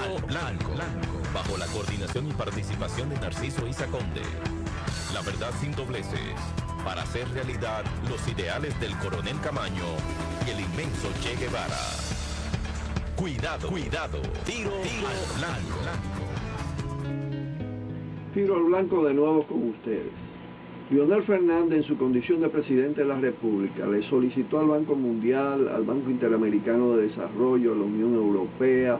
Blanco, bajo la coordinación y participación de Narciso Isa Conde. La verdad sin dobleces, para hacer realidad los ideales del coronel Camaño y el inmenso Che Guevara. Cuidado, tiro al blanco. Tiro al blanco de nuevo con ustedes. Leonel Fernández, en su condición de presidente de la República, le solicitó al Banco Mundial, al Banco Interamericano de Desarrollo, a la Unión Europea,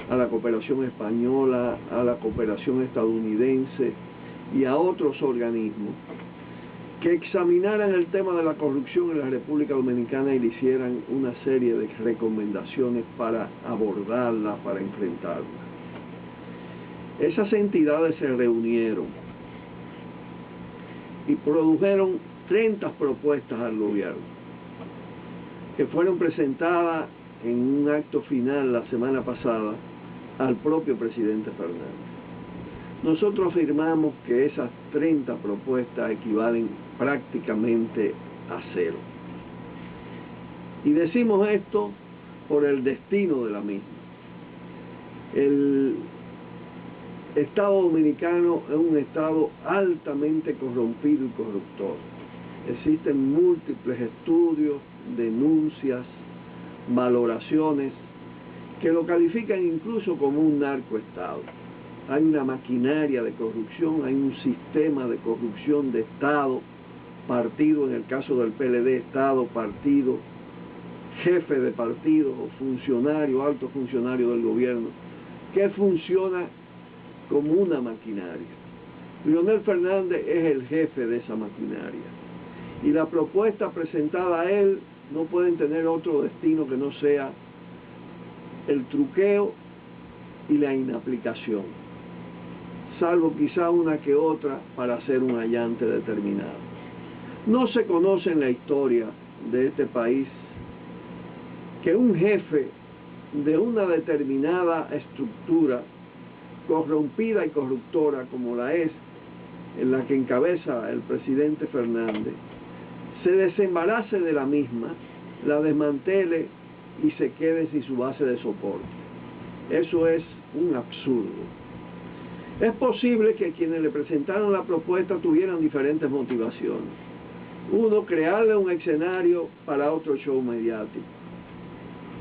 a la cooperación española, a la cooperación estadounidense y a otros organismos que examinaran el tema de la corrupción en la República Dominicana y le hicieran una serie de recomendaciones para abordarla, para enfrentarla. Esas entidades se reunieron y produjeron 30 propuestas al gobierno, que fueron presentadas en un acto final la semana pasada al propio presidente Fernández. Nosotros afirmamos que esas 30 propuestas equivalen prácticamente a cero. Y decimos esto por el destino de la misma. El Estado dominicano es un Estado altamente corrompido y corruptor. Existen múltiples estudios, denuncias, valoraciones que lo califican incluso como un narcoestado. Hay una maquinaria de corrupción, hay un sistema de corrupción de Estado, partido, en el caso del PLD, Estado, partido, jefe de partido o funcionario, alto funcionario del gobierno, que funciona como una maquinaria. Leonel Fernández es el jefe de esa maquinaria. Y la propuesta presentada a él no pueden tener otro destino que no sea el truqueo y la inaplicación, salvo quizá una que otra para hacer un allante determinado. No se conoce en la historia de este país que un jefe de una determinada estructura corrompida y corruptora como la es en la que encabeza el presidente Fernández, se desembarace de la misma, la desmantele y se quede sin su base de soporte. Eso es un absurdo. Es posible que quienes le presentaron la propuesta tuvieran diferentes motivaciones. Uno, crearle un escenario para otro show mediático.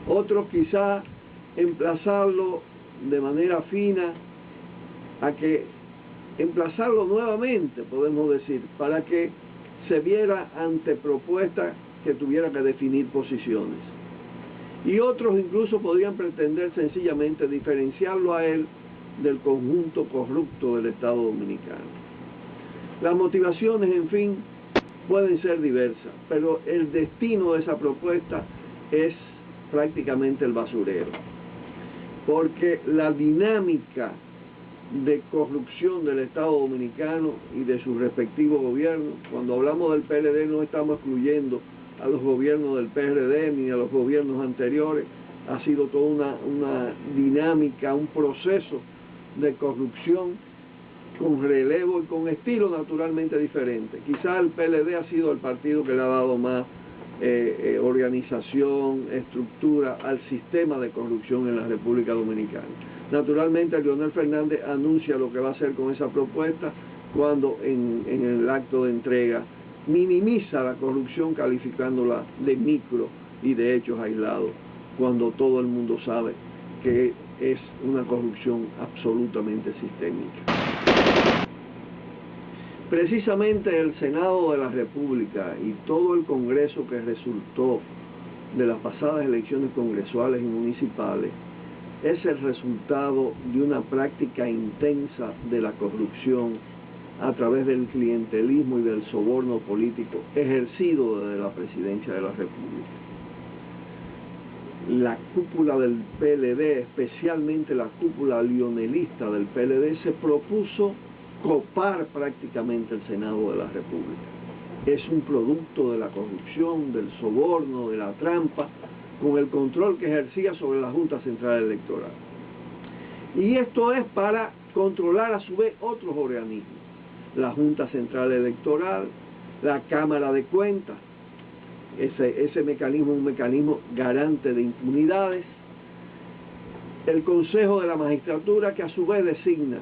Otro, quizá emplazarlo de manera fina a que emplazarlo nuevamente, podemos decir, para que se viera ante propuestas que tuviera que definir posiciones. Y otros incluso podrían pretender sencillamente diferenciarlo a él del conjunto corrupto del Estado Dominicano. Las motivaciones, en fin, pueden ser diversas, pero el destino de esa propuesta es prácticamente el basurero, porque la dinámica de corrupción del Estado Dominicano y de sus respectivos gobiernos, cuando hablamos del PLD no estamos excluyendo a los gobiernos del PRD ni a los gobiernos anteriores, ha sido toda una dinámica, un proceso de corrupción con relevo y con estilo naturalmente diferente. Quizá el PLD ha sido el partido que le ha dado más organización, estructura al sistema de corrupción en la República Dominicana. Naturalmente, Leonel Fernández anuncia lo que va a hacer con esa propuesta cuando en el acto de entrega minimiza la corrupción calificándola de micro y de hechos aislados, cuando todo el mundo sabe que es una corrupción absolutamente sistémica. Precisamente el Senado de la República y todo el Congreso que resultó de las pasadas elecciones congresuales y municipales es el resultado de una práctica intensa de la corrupción a través del clientelismo y del soborno político ejercido desde la presidencia de la República. La cúpula del PLD, especialmente la cúpula leonelista del PLD, se propuso copar prácticamente el Senado de la República. Es un producto de la corrupción, del soborno, de la trampa, con el control que ejercía sobre la Junta Central Electoral. Y esto es para controlar a su vez otros organismos, la Junta Central Electoral, la Cámara de Cuentas. Ese mecanismo es un mecanismo garante de impunidades, el Consejo de la Magistratura, que a su vez designa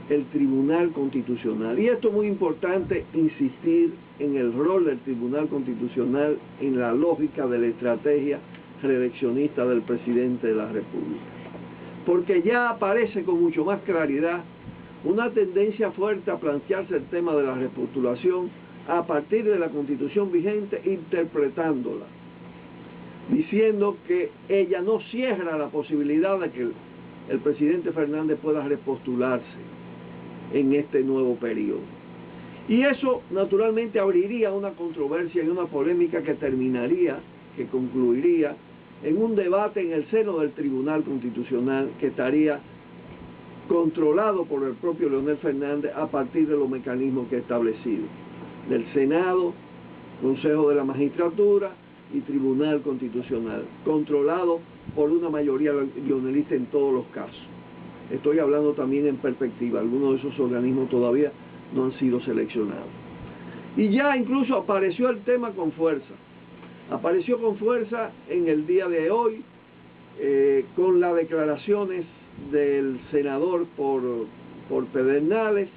el Tribunal Constitucional. Y esto es muy importante, insistir en el rol del Tribunal Constitucional en la lógica de la estrategia reeleccionista del presidente de la República. Porque ya aparece con mucho más claridad una tendencia fuerte a plantearse el tema de la repostulación a partir de la Constitución vigente, interpretándola, diciendo que ella no cierra la posibilidad de que el presidente Fernández pueda repostularse en este nuevo periodo. Y eso naturalmente abriría una controversia y una polémica que terminaría, que concluiría en un debate en el seno del Tribunal Constitucional, que estaría controlado por el propio Leonel Fernández a partir de los mecanismos que he establecido, del Senado, Consejo de la Magistratura y Tribunal Constitucional, controlado por una mayoría leonelista en todos los casos. Estoy hablando también en perspectiva, algunos de esos organismos todavía no han sido seleccionados. Y ya incluso apareció el tema con fuerza. Apareció con fuerza en el día de hoy con las declaraciones del senador por Pedernales,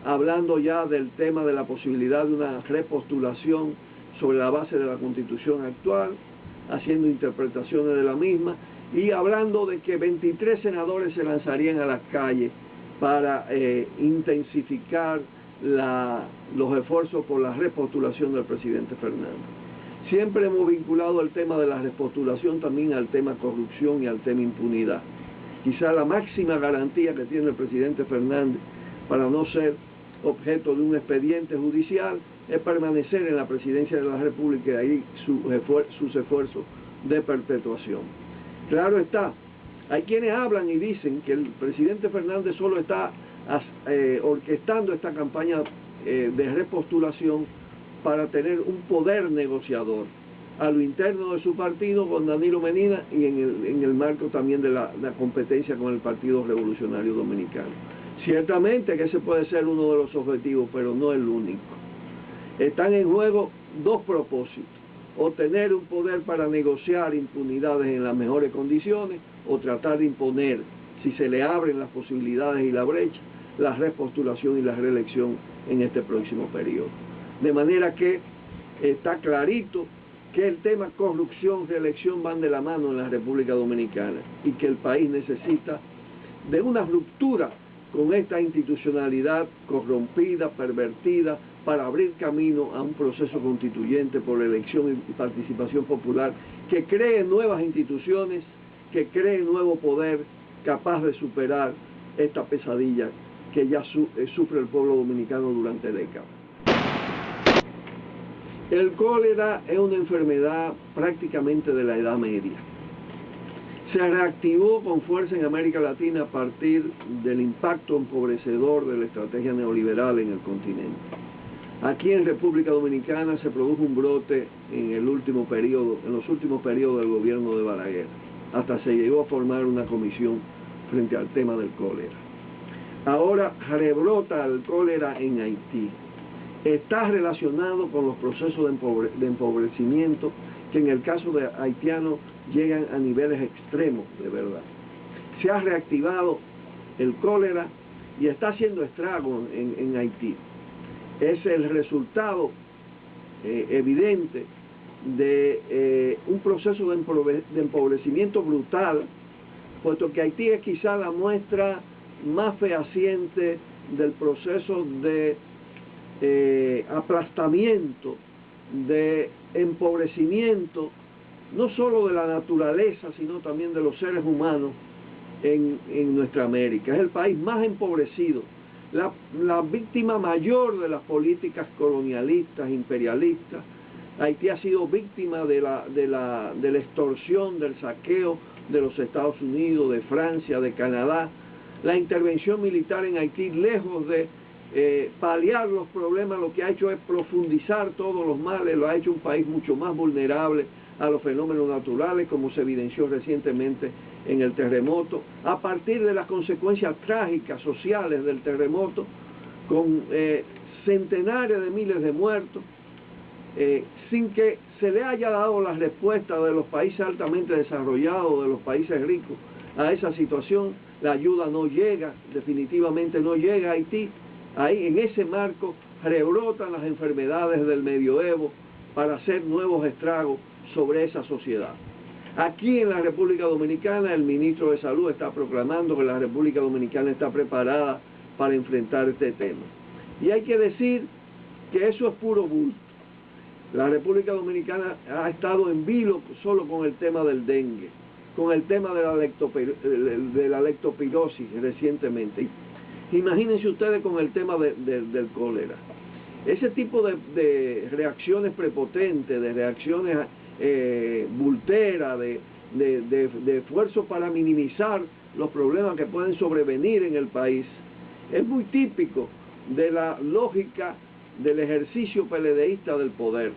hablando ya del tema de la posibilidad de una repostulación sobre la base de la Constitución actual, haciendo interpretaciones de la misma, y hablando de que 23 senadores se lanzarían a las calles para intensificar los esfuerzos por la repostulación del presidente Fernández. Siempre hemos vinculado el tema de la repostulación también al tema corrupción y al tema impunidad. Quizá la máxima garantía que tiene el presidente Fernández para no ser objeto de un expediente judicial es permanecer en la presidencia de la República y ahí sus esfuerzos de perpetuación. Claro está, hay quienes hablan y dicen que el presidente Fernández solo está orquestando esta campaña de repostulación para tener un poder negociador a lo interno de su partido con Danilo Medina y en el marco también de la competencia con el Partido Revolucionario Dominicano. Ciertamente que ese puede ser uno de los objetivos, pero no el único. Están en juego dos propósitos: obtener un poder para negociar impunidades en las mejores condiciones o tratar de imponer, si se le abren las posibilidades y la brecha, la repostulación y la reelección en este próximo periodo. De manera que está clarito que el tema corrupción, reelección van de la mano en la República Dominicana y que el país necesita de una ruptura con esta institucionalidad corrompida, pervertida, para abrir camino a un proceso constituyente por elección y participación popular que cree nuevas instituciones, que cree nuevo poder capaz de superar esta pesadilla que ya sufre el pueblo dominicano durante décadas. El cólera es una enfermedad prácticamente de la Edad Media. Se reactivó con fuerza en América Latina a partir del impacto empobrecedor de la estrategia neoliberal en el continente. Aquí en República Dominicana se produjo un brote en los últimos periodos del gobierno de Balaguer. Hasta se llegó a formar una comisión frente al tema del cólera. Ahora rebrota el cólera en Haití. Está relacionado con los procesos de empobrecimiento que en el caso de haitianos llegan a niveles extremos, de verdad. Se ha reactivado el cólera y está haciendo estragos en Haití. Es el resultado evidente de un proceso de empobrecimiento brutal, puesto que Haití es quizá la muestra más fehaciente del proceso de aplastamiento, de empobrecimiento, no solo de la naturaleza, sino también de los seres humanos en nuestra América. Es el país más empobrecido, la víctima mayor de las políticas colonialistas, imperialistas. Haití ha sido víctima de la extorsión, del saqueo de los Estados Unidos, de Francia, de Canadá. La intervención militar en Haití, lejos de paliar los problemas, lo que ha hecho es profundizar todos los males, lo ha hecho un país mucho más vulnerable a los fenómenos naturales, como se evidenció recientemente en el terremoto, a partir de las consecuencias trágicas sociales del terremoto, con centenares de miles de muertos, sin que se le haya dado la respuesta de los países altamente desarrollados, de los países ricos, a esa situación, la ayuda no llega, definitivamente no llega a Haití. Ahí en ese marco rebrotan las enfermedades del medioevo para hacer nuevos estragos sobre esa sociedad. Aquí en la República Dominicana el ministro de Salud está proclamando que la República Dominicana está preparada para enfrentar este tema. Y hay que decir que eso es puro bulto. La República Dominicana ha estado en vilo solo con el tema del dengue, con el tema de la leptospirosis recientemente. Imagínense ustedes con el tema del cólera. Ese tipo de reacciones prepotentes, de reacciones bulteras, de esfuerzos para minimizar los problemas que pueden sobrevenir en el país, es muy típico de la lógica del ejercicio peledeísta del poder.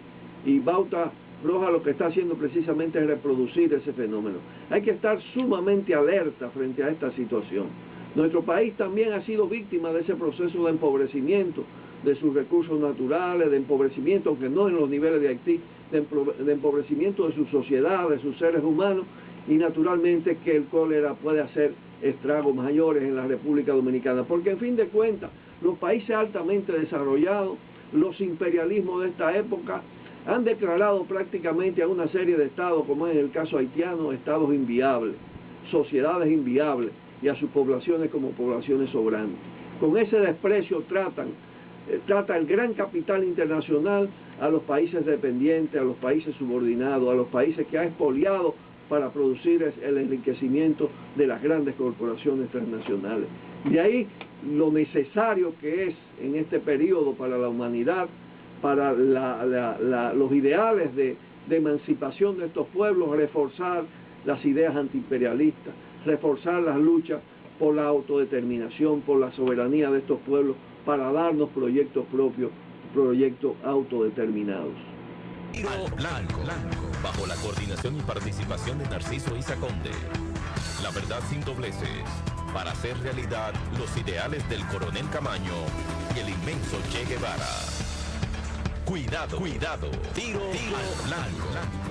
Y Bauta Roja lo que está haciendo precisamente es reproducir ese fenómeno. Hay que estar sumamente alerta frente a esta situación. Nuestro país también ha sido víctima de ese proceso de empobrecimiento de sus recursos naturales, de empobrecimiento, aunque no en los niveles de Haití, de empobrecimiento de su sociedad, de sus seres humanos, y naturalmente que el cólera puede hacer estragos mayores en la República Dominicana, porque en fin de cuentas, los países altamente desarrollados, los imperialismos de esta época, han declarado prácticamente a una serie de estados, como es el caso haitiano, estados inviables, sociedades inviables, y a sus poblaciones como poblaciones sobrantes. Con ese desprecio trata el gran capital internacional a los países dependientes, a los países subordinados, a los países que ha expoliado para producir el enriquecimiento de las grandes corporaciones transnacionales. De ahí lo necesario que es en este periodo para la humanidad, para los ideales de emancipación de estos pueblos, reforzar las ideas antiimperialistas, reforzar las luchas por la autodeterminación, por la soberanía de estos pueblos, para darnos proyectos propios, proyectos autodeterminados. Al blanco, bajo la coordinación y participación de Narciso Isa Conde. La verdad sin dobleces, para hacer realidad los ideales del coronel Camaño y el inmenso Che Guevara. Cuidado, tiro al blanco.